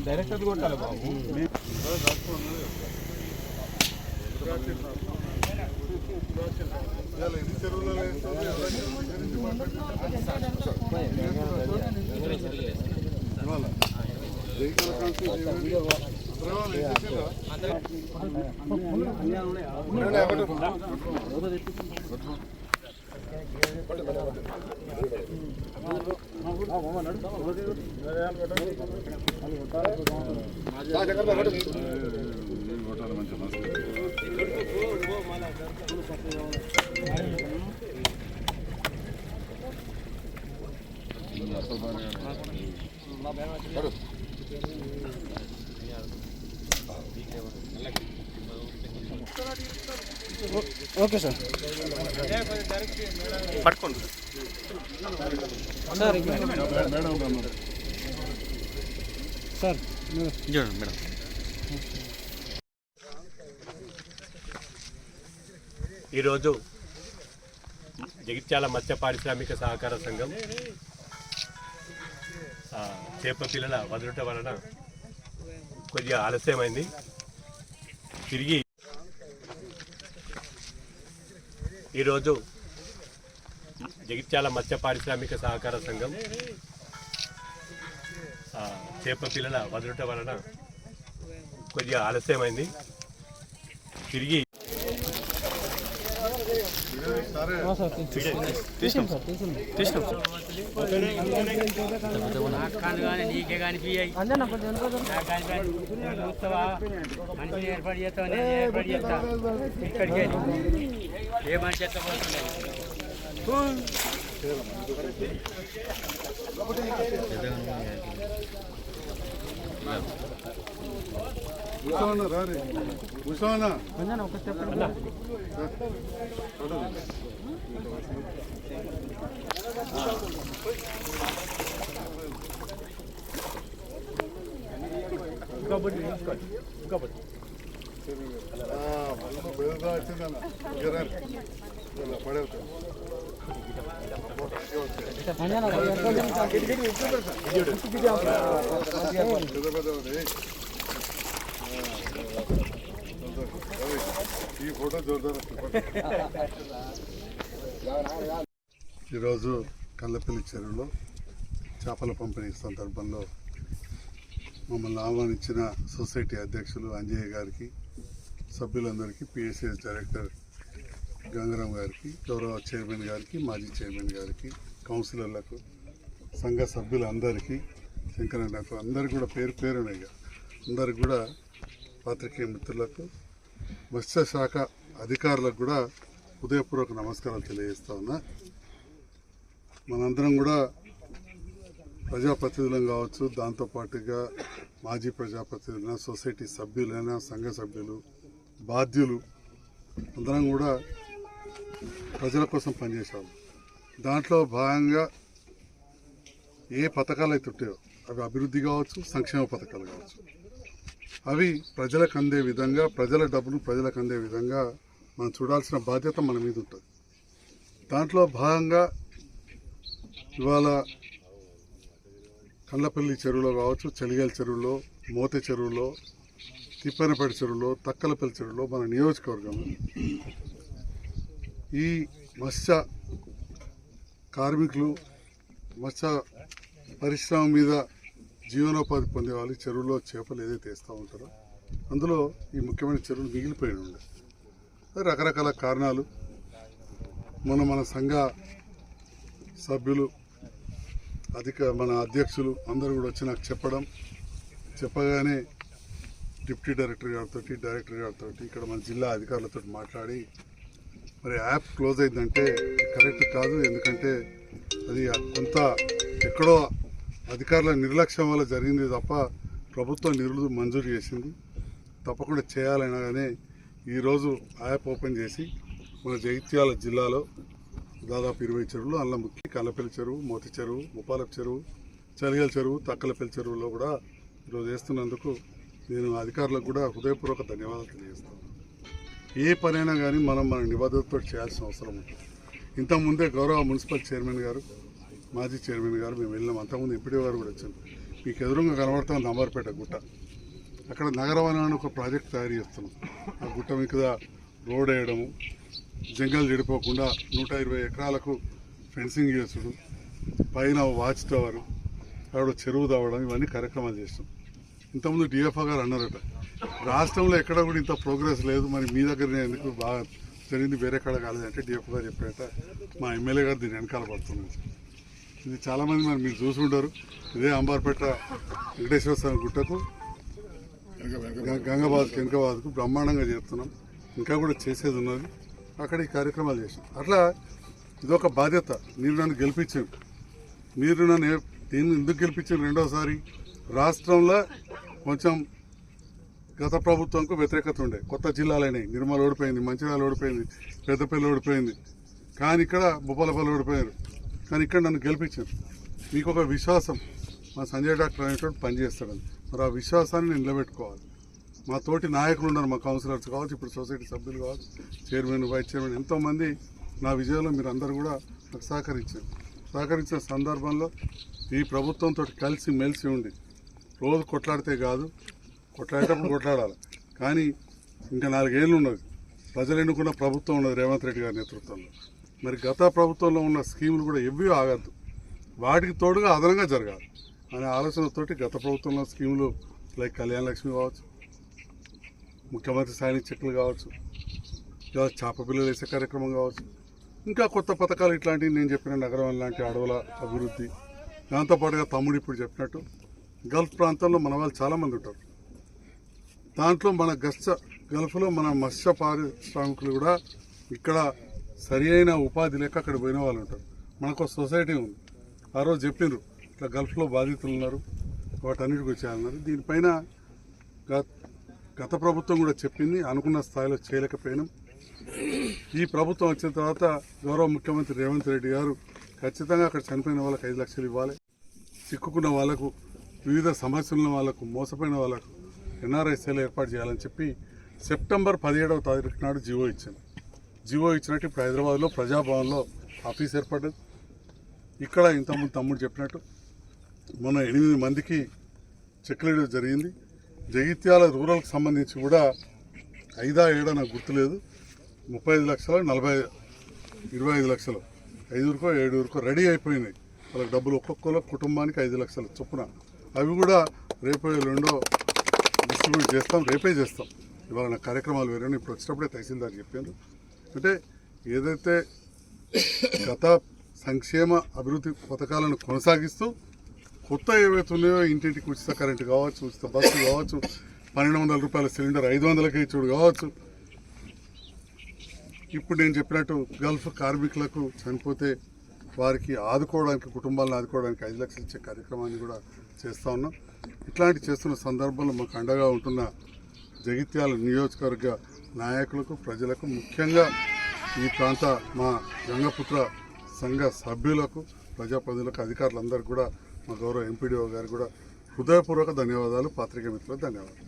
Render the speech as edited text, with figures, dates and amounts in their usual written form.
Director కొట్టాలి బాబు. Okay sir పట్టుకోండి sir sir చూడండి మేడం. ఈరోజు జగిత్యాల మత్స్య పారిశ్రామిక సహకార సంఘం చేప పిల్లల వదలటం వలన కొద్దిగా ఆలస్యమైంది. తిరిగి ఈరోజు జగిత్యాల మత్స్య పారిశ్రామిక సహకార సంఘం చేప పిల్లల వదలటం వలన కొద్దిగా ఆలస్యమైంది. తిరిగి నీకే కనిపించాయి మనిషిని ఏర్పాటు చేస్తావు, నేను ఏర్పాటు చేస్తా. ఇక్కడికి ఏ మనిషి ఎత్తపోతున్నాయి ఒక స్టెప్ ఈరోజు కల్లపల్లి చెరువులో చేపల పంపిణీ సందర్భంలో మమ్మల్ని ఆహ్వానించిన సొసైటీ అధ్యక్షులు అంజయ్య గారికి, సభ్యులందరికీ, పిఎస్సిఎస్ డైరెక్టర్ గంగారాం గారికి, గౌరవ చైర్మన్ గారికి, మాజీ చైర్మన్ గారికి, కౌన్సిలర్లకు, సంఘ సభ్యులందరికీ, శంకరన్నకు అందరికీ కూడా పేరు పేరునయ్య అందరికి కూడా, పాత్రికేయ మిత్రులకు, మత్స్య శాఖ అధికారులకు కూడా హృదయపూర్వక నమస్కారాలు తెలియజేస్తా ఉన్నా. మనందరం కూడా ప్రజాప్రతినిధులం కావచ్చు, దాంతోపాటుగా మాజీ ప్రజాప్రతినిధులైనా, సొసైటీ సభ్యులైనా, సంఘ సభ్యులు, బాధ్యులు అందరం కూడా ప్రజల కోసం పనిచేసాము. దాంట్లో భాగంగా ఏ పథకాలు అయితే ఉంటాయో అవి అభివృద్ధి కావచ్చు, సంక్షేమ పథకాలు కావచ్చు, అవి ప్రజలకు అందే విధంగా, ప్రజల డబ్బులు ప్రజలకు అందే విధంగా మనం చూడాల్సిన బాధ్యత మన మీద ఉంటుంది. దాంట్లో భాగంగా ఇవాళ కల్లపల్లి చెరువులో కావచ్చు, చెలిగల్ చెరువులో, మోతే చెరువులో, తిప్పనపేట చెరువులో, తక్కలపల్లి చెరువులో, మన నియోజకవర్గంలో ఈ మత్స్య కార్మికులు, మత్స్య పరిశ్రమ మీద జీవనోపాధి పొందే వాళ్ళు చెరువులో చేపలు ఏదైతే వేస్తూ ఉంటారో అందులో ఈ ముఖ్యమైన చెరువులు మిగిలిపోయి ఉండే రకరకాల కారణాలు. మన సంఘ సభ్యులు, మన అధ్యక్షులు అందరూ కూడా వచ్చి నాకు చెప్పగానే డిప్యూటీ డైరెక్టర్ గారితో, డైరెక్టర్ గారితో, ఇక్కడ మన జిల్లా అధికారులతో మాట్లాడి మరి యాప్ క్లోజ్ అయిందంటే కరెక్ట్ కాదు, ఎందుకంటే అది కొంత ఎక్కడో అధికారుల నిర్లక్ష్యం వల్ల జరిగింది తప్ప ప్రభుత్వం నిధులు మంజూరు చేసింది. తప్పకుండా చేయాలైనా కానీ ఈరోజు యాప్ ఓపెన్ చేసి మన జగిత్యాల జిల్లాలో దాదాపు 20 చెరువులు, అందులో ముఖ్య కల్లపల్లి చెరువు, మోతి చెరువు, ఉపాలపు చెరువు, చలిగల చెరువు, తక్కలపల్లి చెరువులో కూడా ఈరోజు వేస్తున్నందుకు నేను అధికారులకు కూడా హృదయపూర్వక ధన్యవాదాలు తెలియజేస్తాను. ఏ పనైనా కానీ మనం మన నిబద్ధతతో చేయాల్సిన అవసరం ఉంటుంది. ఇంతకుముందే గౌరవ మున్సిపల్ చైర్మన్ గారు, మాజీ చైర్మన్ గారు మేము వెళ్ళాం. అంతకుముందు ఎంపీడీ గారు కూడా వచ్చాను. మీకు ఎదురుగా కనబడుతుంది నంబర్పేట గుట్ట. అక్కడ నగరవనం అని ఒక ప్రాజెక్ట్ తయారు చేస్తున్నాం. ఆ గుట్ట మీద రోడ్ వేయడము, జంగల్ చెడిపోకుండా 120 ఎకరాలకు ఫెన్సింగ్ చేసుడు, పైన వాచ్ టవర్, అక్కడ చెరువు తవ్వడం, ఇవన్నీ కార్యక్రమాలు చేస్తాం. ఇంతకుముందు డిఎఫ్ఓ గారు అన్నారట, రాష్ట్రంలో ఎక్కడ కూడా ఇంత ప్రోగ్రెస్ లేదు, మరి మీ దగ్గరనే ఎందుకు బాగా జరిగింది, వేరే కాడ కాలేదంటే డిఎఫ్ఓ గారు చెప్పారట. మా ఎమ్మెల్యే గారు దీన్ని వెనకాల పడుతున్నారు. ఇది చాలామంది మరి మీరు చూసుకుంటారు. ఇదే అంబార్పేట వెంకటేశ్వర స్వామి గుట్టకు, గంగాబాద్కు, వెనకబాద్కు బ్రహ్మాండంగా చేస్తున్నాం. ఇంకా కూడా చేసేది ఉన్నది. అక్కడ ఈ కార్యక్రమాలు చేసాం. అట్లా ఇదొక బాధ్యత. మీరు నన్ను గెలిపించారు. మీరు నన్ను ఎందుకు గెలిపించారు? రెండోసారి రాష్ట్రంలో కొంచెం గత ప్రభుత్వంకు వ్యతిరేకత ఉండే, కొత్త జిల్లాలైనాయి. నిర్మల్ ఓడిపోయింది, మంచిర్యాల ఓడిపోయింది, పెద్దపల్లి ఓడిపోయింది, కానీ ఇక్కడ భూపాలపల్లి ఓడిపోయారు. కానీ ఇక్కడ నన్ను గెలిపించారు. మీకు ఒక విశ్వాసం, మా సంజయ్ డాక్టర్ అనేటువంటి పనిచేస్తాడని. మరి ఆ విశ్వాసాన్ని నేను నిలబెట్టుకోవాలి. మా తోటి నాయకులు ఉన్నారు, మా కౌన్సిలర్స్ కావచ్చు, ఇప్పుడు సొసైటీ సభ్యులు కావచ్చు, చైర్మన్, వైస్ చైర్మన్, ఎంతోమంది నా విజయంలో మీరు అందరూ కూడా నాకు సహకరించిన సందర్భంలో ఈ ప్రభుత్వంతో కలిసి మెలిసి ఉండి రోజు కొట్లాడితే కాదు, కొట్లాడేటప్పుడు కొట్లాడాలి. కానీ ఇంకా 4 ఏళ్ళు ఉన్నది, ప్రజలు ఎన్నుకున్న ప్రభుత్వం ఉన్నది రేవంత్ రెడ్డి గారి నేతృత్వంలో. మరి గత ప్రభుత్వంలో ఉన్న స్కీములు కూడా ఎవ్వీ ఆగద్దు, వాటికి తోడుగా అదనంగా జరగాలి అనే ఆలోచనతోటి గత ప్రభుత్వంలో స్కీములు లైక్ కళ్యాణ లక్ష్మి కావచ్చు, ముఖ్యమంత్రి సైనిక చెక్కులు కావచ్చు, ఇలా చేప పిల్లలు వేసే కార్యక్రమం కావచ్చు, ఇంకా కొత్త పథకాలు ఇట్లాంటివి నేను చెప్పిన నగరం లాంటి అడవుల అభివృద్ధి, దాంతోపాటుగా తమ్ముడు ఇప్పుడు చెప్పినట్టు గల్ఫ్ ప్రాంతంలో మన వాళ్ళు చాలామంది ఉంటారు. దాంట్లో మన గల్ఫ్లో మన మత్స్య పారిశ్రామికులు కూడా ఇక్కడ సరి అయిన ఉపాధి లేక అక్కడ పోయిన వాళ్ళు ఉంటారు. మనకు సొసైటీ ఉంది. ఆ రోజు చెప్పిండ్రు ఇట్లా గల్ఫ్లో బాధితులు ఉన్నారు, వాటన్నిటికి వచ్చేయాలన్నారు. దీనిపైన గత ప్రభుత్వం కూడా చెప్పింది, అనుకున్న స్థాయిలో చేయలేకపోయినాం. ఈ ప్రభుత్వం వచ్చిన తర్వాత గౌరవ ముఖ్యమంత్రి రేవంత్ రెడ్డి గారు ఖచ్చితంగా అక్కడ చనిపోయిన వాళ్ళకి 5 లక్షలు ఇవ్వాలి, చిక్కుకున్న వాళ్ళకు, వివిధ సమస్యలున్న వాళ్ళకు, మోసపోయిన వాళ్ళకు ఎన్ఆర్ఐసీలు ఏర్పాటు చేయాలని చెప్పి సెప్టెంబర్ 17వ తారీఖు నాడు జీవో ఇచ్చాను. జీవో ఇచ్చినట్టు ఇప్పుడు హైదరాబాద్లో ప్రజాభవన్లో ఆఫీస్ ఏర్పడ్డది. ఇక్కడ ఇంతకుముందు తమ్ముడు చెప్పినట్టు మొన్న 8 మందికి చెక్కులు ఇవ్వడం జరిగింది. జగిత్యాల రూరల్కి సంబంధించి కూడా 5 7 నాకు గుర్తులేదు, 35 లక్షలు, 25 లక్షలు, 5 7 రెడీ అయిపోయినాయి. వాళ్ళకి డబ్బులు ఒక్కొక్కరు కుటుంబానికి 5 లక్షలు చొప్పున. అవి కూడా రేపు ఎల్లుండో డిస్ట్రిబ్యూట్ చేస్తాం, రేపే చేస్తాం. ఇవాళ నా కార్యక్రమాలు వేరే, ఇప్పుడు వచ్చినప్పుడే తహసీల్దార్ చెప్పారు. అంటే ఏదైతే గత సంక్షేమ అభివృద్ధి పథకాలను కొనసాగిస్తూ కొత్త ఏవైతే ఉన్నాయో, ఇంటింటికి ఉచిత కరెంటు కావచ్చు, ఉచిత బస్సు కావచ్చు, 1200 రూపాయల సిలిండర్ 500కే ఇచ్చుడు కావచ్చు, ఇప్పుడు నేను చెప్పినట్టు గల్ఫ్ కార్మికులకు చనిపోతే వారికి ఆదుకోవడానికి, కుటుంబాలను ఆదుకోవడానికి 5 లక్షలు ఇచ్చే కార్యక్రమాన్ని కూడా చేస్తూ ఉన్నాం. ఇట్లాంటి చేస్తున్న సందర్భంలో మాకు అండగా ఉంటున్న జగిత్యాల నియోజకవర్గ నాయకులకు, ప్రజలకు, ముఖ్యంగా ఈ ప్రాంత మా గంగపుత్ర సంఘ సభ్యులకు, ప్రజాప్రతినిధులకు, అధికారులందరికీ కూడా మా గౌరవ ఎంపీడీఓ గారికి కూడా హృదయపూర్వక ధన్యవాదాలు. పాత్రికేయ మిత్రులకు ధన్యవాదాలు.